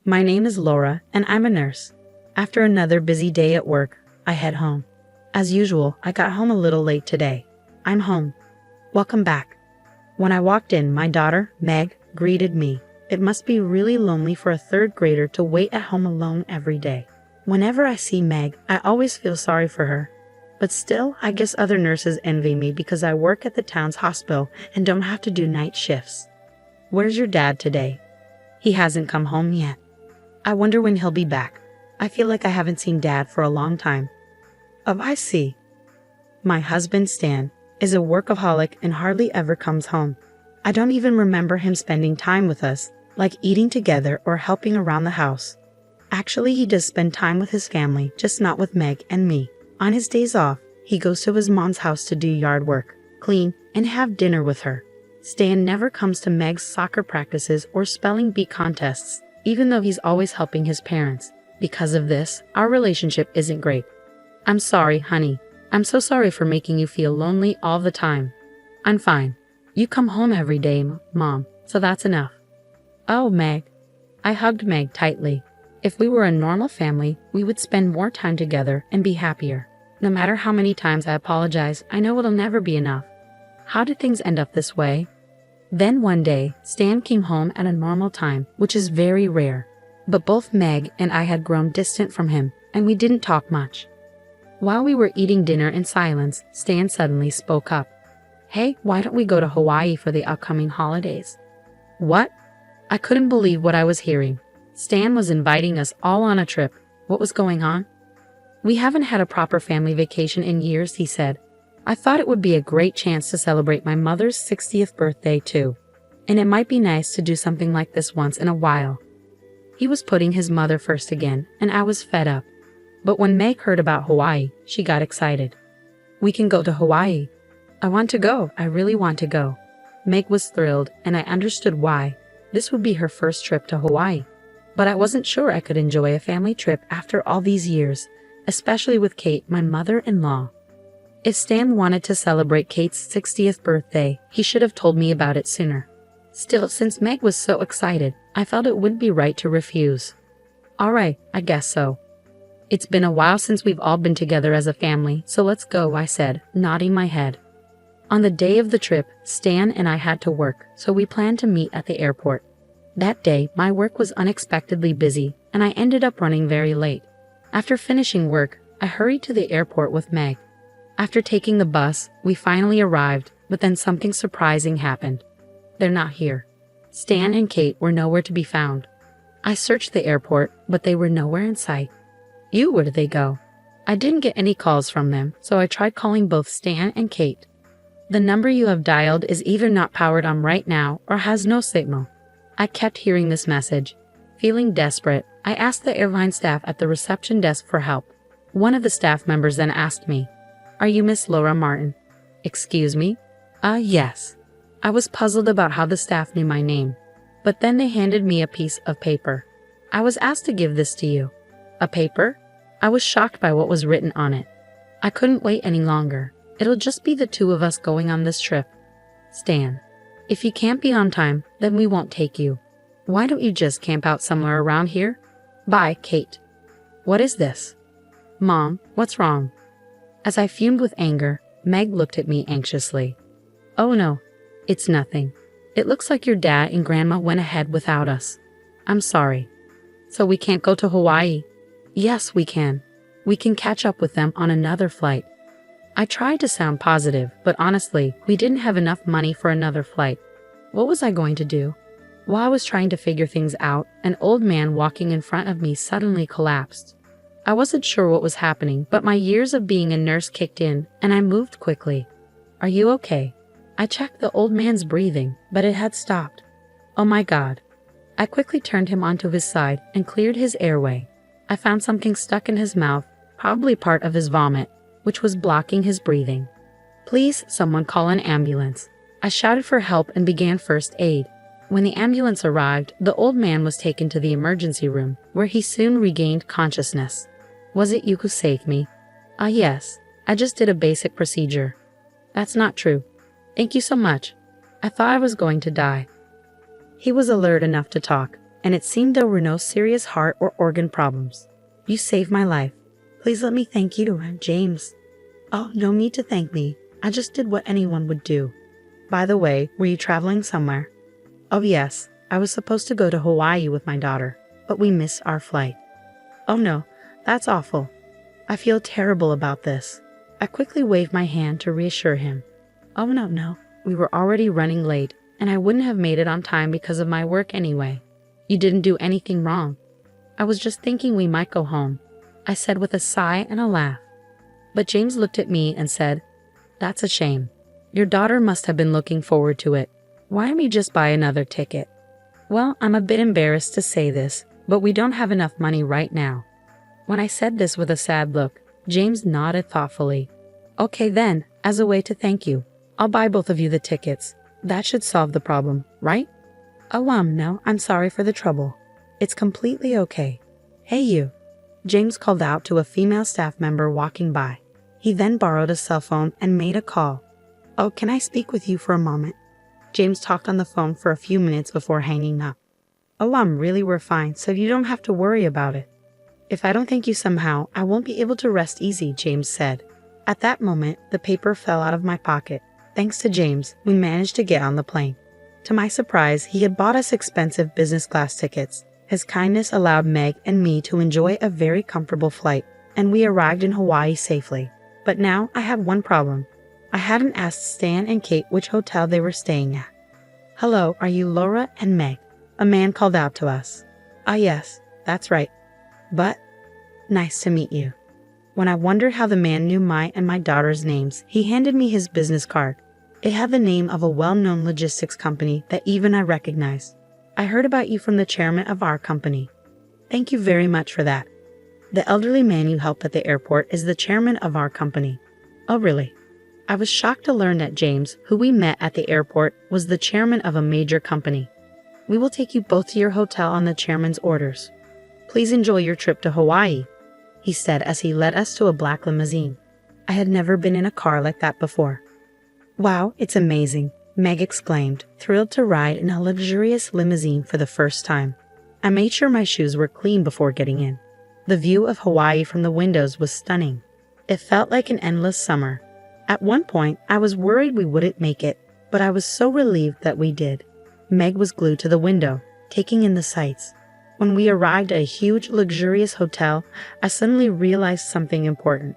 My name is Laura, and I'm a nurse. After another busy day at work, I head home. As usual, I got home a little late today. I'm home. Welcome back. When I walked in, my daughter, Meg, greeted me. It must be really lonely for a third grader to wait at home alone every day. Whenever I see Meg, I always feel sorry for her. But still, I guess other nurses envy me because I work at the town's hospital and don't have to do night shifts. Where's your dad today? He hasn't come home yet. I wonder when he'll be back. I feel like I haven't seen Dad for a long time. Oh, I see. My husband, Stan, is a workaholic and hardly ever comes home. I don't even remember him spending time with us, like eating together or helping around the house. Actually, he does spend time with his family, just not with Meg and me. On his days off, he goes to his mom's house to do yard work, clean, and have dinner with her. Stan never comes to Meg's soccer practices or spelling bee contests, even though he's always helping his parents. Because of this, our relationship isn't great. I'm sorry, honey. I'm so sorry for making you feel lonely all the time. I'm fine. You come home every day, Mom, so that's enough. Oh, Meg. I hugged Meg tightly. If we were a normal family, we would spend more time together and be happier. No matter how many times I apologize, I know it'll never be enough. How did things end up this way? Then one day, Stan came home at a normal time, which is very rare. But both Meg and I had grown distant from him, and we didn't talk much. While we were eating dinner in silence, Stan suddenly spoke up. Hey, why don't we go to Hawaii for the upcoming holidays? What? I couldn't believe what I was hearing. Stan was inviting us all on a trip. What was going on? We haven't had a proper family vacation in years, he said. I thought it would be a great chance to celebrate my mother's 60th birthday too. And it might be nice to do something like this once in a while. He was putting his mother first again, and I was fed up. But when Meg heard about Hawaii, she got excited. We can go to Hawaii. I want to go. I really want to go. Meg was thrilled, and I understood why. This would be her first trip to Hawaii. But I wasn't sure I could enjoy a family trip after all these years, especially with Kate, my mother-in-law. If Stan wanted to celebrate Kate's 60th birthday, he should have told me about it sooner. Still, since Meg was so excited, I felt it wouldn't be right to refuse. All right, I guess so. It's been a while since we've all been together as a family, so let's go, I said, nodding my head. On the day of the trip, Stan and I had to work, so we planned to meet at the airport. That day, my work was unexpectedly busy, and I ended up running very late. After finishing work, I hurried to the airport with Meg. After taking the bus, we finally arrived, but then something surprising happened. They're not here. Stan and Kate were nowhere to be found. I searched the airport, but they were nowhere in sight. Where did they go? I didn't get any calls from them, so I tried calling both Stan and Kate. The number you have dialed is either not powered on right now or has no signal. I kept hearing this message. Feeling desperate, I asked the airline staff at the reception desk for help. One of the staff members then asked me, Are you Miss Laura Martin? Excuse me? Yes. I was puzzled about how the staff knew my name. But then they handed me a piece of paper. I was asked to give this to you. A paper? I was shocked by what was written on it. I couldn't wait any longer. It'll just be the two of us going on this trip. Stan. If you can't be on time, then we won't take you. Why don't you just camp out somewhere around here? Bye, Kate. What is this? Mom, what's wrong? As I fumed with anger, Meg looked at me anxiously. Oh no, it's nothing. It looks like your dad and Grandma went ahead without us. I'm sorry. So we can't go to Hawaii? Yes, we can. We can catch up with them on another flight. I tried to sound positive, but honestly, we didn't have enough money for another flight. What was I going to do? While I was trying to figure things out, an old man walking in front of me suddenly collapsed. I wasn't sure what was happening, but my years of being a nurse kicked in, and I moved quickly. Are you okay? I checked the old man's breathing, but it had stopped. Oh my God. I quickly turned him onto his side and cleared his airway. I found something stuck in his mouth, probably part of his vomit, which was blocking his breathing. Please, someone call an ambulance. I shouted for help and began first aid. When the ambulance arrived, the old man was taken to the emergency room, where he soon regained consciousness. Was it you who saved me? Yes. I just did a basic procedure. That's not true. Thank you so much. I thought I was going to die. He was alert enough to talk, and it seemed there were no serious heart or organ problems. You saved my life. Please let me thank you, James. Oh, no need to thank me. I just did what anyone would do. By the way, were you traveling somewhere? Oh yes, I was supposed to go to Hawaii with my daughter, but we missed our flight. Oh no, that's awful. I feel terrible about this. I quickly waved my hand to reassure him. Oh no, we were already running late, and I wouldn't have made it on time because of my work anyway. You didn't do anything wrong. I was just thinking we might go home, I said with a sigh and a laugh. But James looked at me and said, That's a shame. Your daughter must have been looking forward to it. Why don't we just buy another ticket? Well, I'm a bit embarrassed to say this, but we don't have enough money right now. When I said this with a sad look, James nodded thoughtfully. Okay then, as a way to thank you, I'll buy both of you the tickets. That should solve the problem, right? Oh, no, I'm sorry for the trouble. It's completely okay. Hey you. James called out to a female staff member walking by. He then borrowed a cell phone and made a call. Oh, can I speak with you for a moment? James talked on the phone for a few minutes before hanging up. Oh, we're fine, so you don't have to worry about it. If I don't thank you somehow, I won't be able to rest easy, James said. At that moment, the paper fell out of my pocket. Thanks to James, we managed to get on the plane. To my surprise, he had bought us expensive business class tickets. His kindness allowed Meg and me to enjoy a very comfortable flight, and we arrived in Hawaii safely. But now I had one problem. I hadn't asked Stan and Kate which hotel they were staying at. Hello, are you Laura and Meg? A man called out to us. Ah yes, that's right. But, nice to meet you. When I wondered how the man knew my and my daughter's names, he handed me his business card. It had the name of a well-known logistics company that even I recognized. I heard about you from the chairman of our company. Thank you very much for that. The elderly man you help at the airport is the chairman of our company. Oh really? I was shocked to learn that James, who we met at the airport, was the chairman of a major company. We will take you both to your hotel on the chairman's orders. Please enjoy your trip to Hawaii, he said as he led us to a black limousine. I had never been in a car like that before. Wow, it's amazing, Meg exclaimed, thrilled to ride in a luxurious limousine for the first time. I made sure my shoes were clean before getting in. The view of Hawaii from the windows was stunning. It felt like an endless summer. At one point, I was worried we wouldn't make it, but I was so relieved that we did. Meg was glued to the window, taking in the sights. When we arrived at a huge, luxurious hotel, I suddenly realized something important.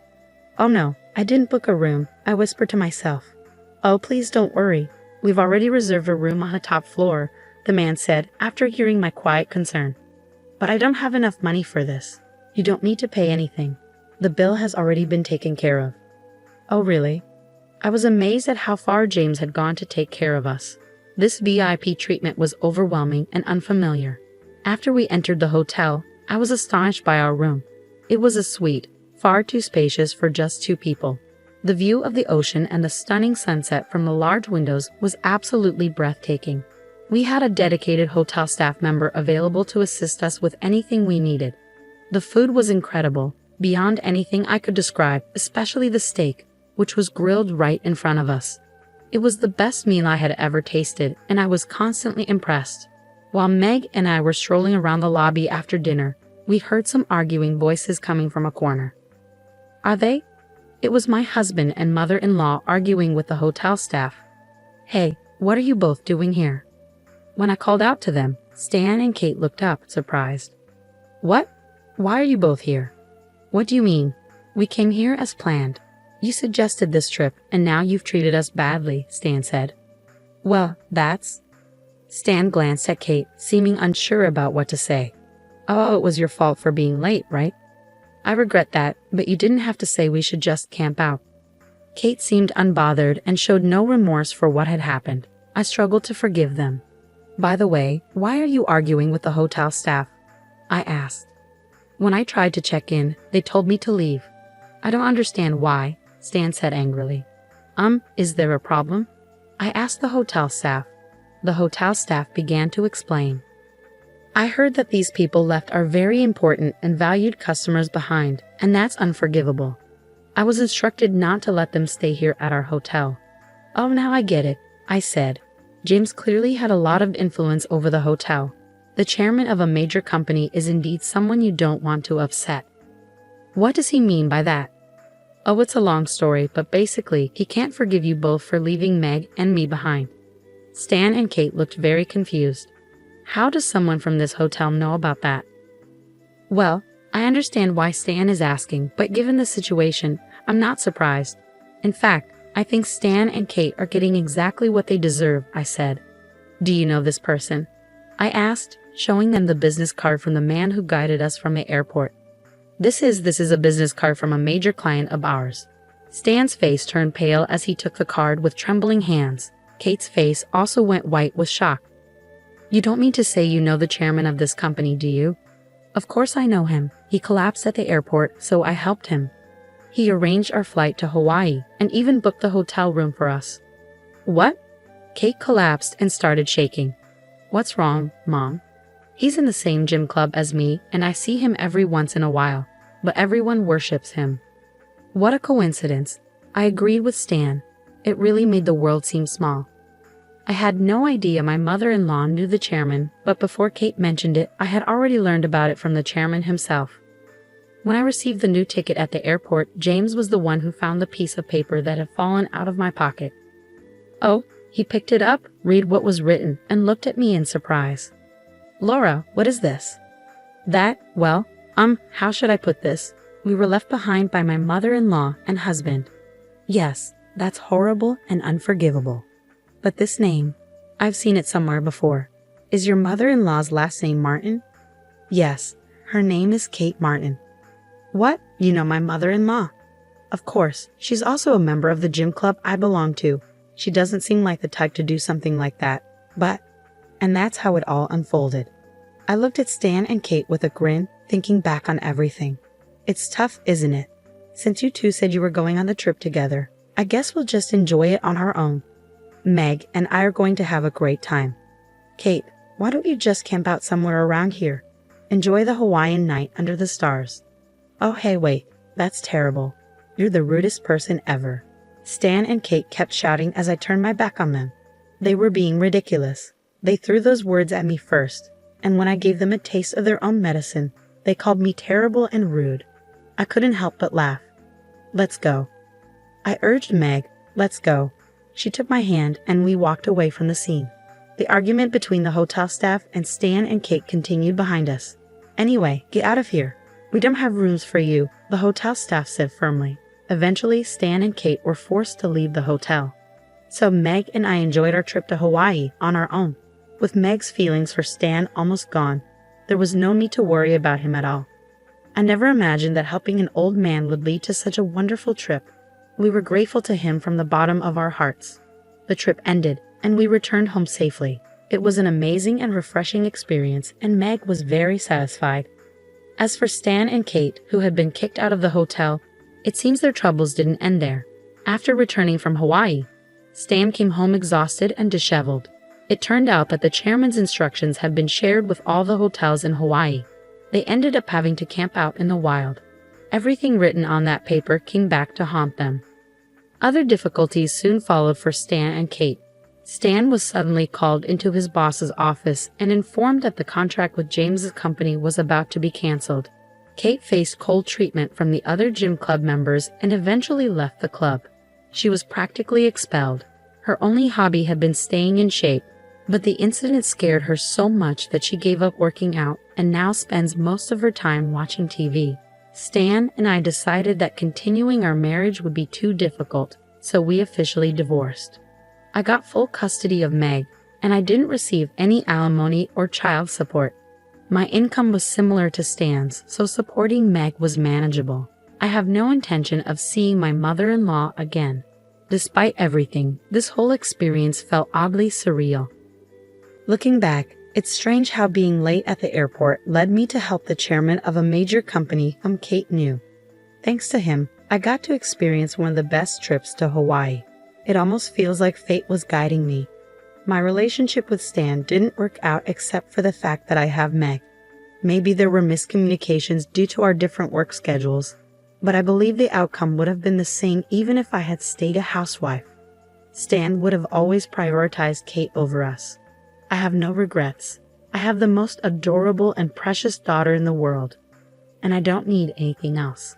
Oh no, I didn't book a room, I whispered to myself. Oh, please don't worry. We've already reserved a room on the top floor, the man said after hearing my quiet concern. But I don't have enough money for this. You don't need to pay anything. The bill has already been taken care of. Oh really? I was amazed at how far James had gone to take care of us. This VIP treatment was overwhelming and unfamiliar. After we entered the hotel, I was astonished by our room. It was a suite, far too spacious for just two people. The view of the ocean and the stunning sunset from the large windows was absolutely breathtaking. We had a dedicated hotel staff member available to assist us with anything we needed. The food was incredible, beyond anything I could describe, especially the steak, which was grilled right in front of us. It was the best meal I had ever tasted, and I was constantly impressed. While Meg and I were strolling around the lobby after dinner, we heard some arguing voices coming from a corner. Are they? It was my husband and mother-in-law arguing with the hotel staff. Hey, what are you both doing here? When I called out to them, Stan and Kate looked up, surprised. What? Why are you both here? What do you mean? We came here as planned. You suggested this trip, and now you've treated us badly, Stan said. Well, that's... Stan glanced at Kate, seeming unsure about what to say. Oh, it was your fault for being late, right? I regret that, but you didn't have to say we should just camp out. Kate seemed unbothered and showed no remorse for what had happened. I struggled to forgive them. By the way, why are you arguing with the hotel staff? I asked. When I tried to check in, they told me to leave. I don't understand why, Stan said angrily. Is there a problem? I asked the hotel staff. The hotel staff began to explain. I heard that these people left our very important and valued customers behind, and that's unforgivable. I was instructed not to let them stay here at our hotel. Oh, now I get it, I said. James clearly had a lot of influence over the hotel. The chairman of a major company is indeed someone you don't want to upset. What does he mean by that? Oh, it's a long story, but basically, he can't forgive you both for leaving Meg and me behind. Stan and Kate looked very confused. How does someone from this hotel know about that? Well, I understand why Stan is asking, but given the situation, I'm not surprised. In fact, I think Stan and Kate are getting exactly what they deserve, I said. Do you know this person? I asked, showing them the business card from the man who guided us from the airport. This is a business card from a major client of ours. Stan's face turned pale as he took the card with trembling hands. Kate's face also went white with shock. You don't mean to say you know the chairman of this company, do you? Of course I know him. He collapsed at the airport, so I helped him. He arranged our flight to Hawaii and even booked the hotel room for us. What? Kate collapsed and started shaking. What's wrong, Mom? He's in the same gym club as me, and I see him every once in a while, but everyone worships him. What a coincidence. I agreed with Stan. It really made the world seem small. I had no idea my mother-in-law knew the chairman, but before Kate mentioned it, I had already learned about it from the chairman himself. When I received the new ticket at the airport, James was the one who found the piece of paper that had fallen out of my pocket. Oh, he picked it up, read what was written, and looked at me in surprise. Laura, what is this? How should I put this? We were left behind by my mother-in-law and husband. Yes, that's horrible and unforgivable. But this name, I've seen it somewhere before. Is your mother-in-law's last name Martin? Yes, her name is Kate Martin. What? You know my mother-in-law? Of course, she's also a member of the gym club I belong to. She doesn't seem like the type to do something like that, and that's how it all unfolded. I looked at Stan and Kate with a grin, thinking back on everything. It's tough, isn't it? Since you two said you were going on the trip together, I guess we'll just enjoy it on our own. Meg and I are going to have a great time. Kate, why don't you just camp out somewhere around here? Enjoy the Hawaiian night under the stars. Oh hey wait, that's terrible. You're the rudest person ever. Stan and Kate kept shouting as I turned my back on them. They were being ridiculous. They threw those words at me first, and when I gave them a taste of their own medicine, they called me terrible and rude. I couldn't help but laugh. Let's go. I urged Meg, let's go. She took my hand and we walked away from the scene. The argument between the hotel staff and Stan and Kate continued behind us. Anyway, get out of here. We don't have rooms for you, the hotel staff said firmly. Eventually, Stan and Kate were forced to leave the hotel. So Meg and I enjoyed our trip to Hawaii on our own. With Meg's feelings for Stan almost gone, there was no need to worry about him at all. I never imagined that helping an old man would lead to such a wonderful trip. We were grateful to him from the bottom of our hearts. The trip ended, and we returned home safely. It was an amazing and refreshing experience, and Meg was very satisfied. As for Stan and Kate, who had been kicked out of the hotel, it seems their troubles didn't end there. After returning from Hawaii, Stan came home exhausted and disheveled. It turned out that the chairman's instructions had been shared with all the hotels in Hawaii. They ended up having to camp out in the wild. Everything written on that paper came back to haunt them. Other difficulties soon followed for Stan and Kate. Stan was suddenly called into his boss's office and informed that the contract with James's company was about to be canceled. Kate faced cold treatment from the other gym club members and eventually left the club. She was practically expelled. Her only hobby had been staying in shape, but the incident scared her so much that she gave up working out and now spends most of her time watching TV. Stan and I decided that continuing our marriage would be too difficult, so we officially divorced. I got full custody of Meg, and I didn't receive any alimony or child support. My income was similar to Stan's, so supporting Meg was manageable. I have no intention of seeing my mother-in-law again. Despite everything, this whole experience felt oddly surreal. Looking back, it's strange how being late at the airport led me to help the chairman of a major company whom Kate knew. Thanks to him, I got to experience one of the best trips to Hawaii. It almost feels like fate was guiding me. My relationship with Stan didn't work out except for the fact that I have Meg. Maybe there were miscommunications due to our different work schedules, but I believe the outcome would have been the same even if I had stayed a housewife. Stan would have always prioritized Kate over us. I have no regrets. I have the most adorable and precious daughter in the world, and I don't need anything else.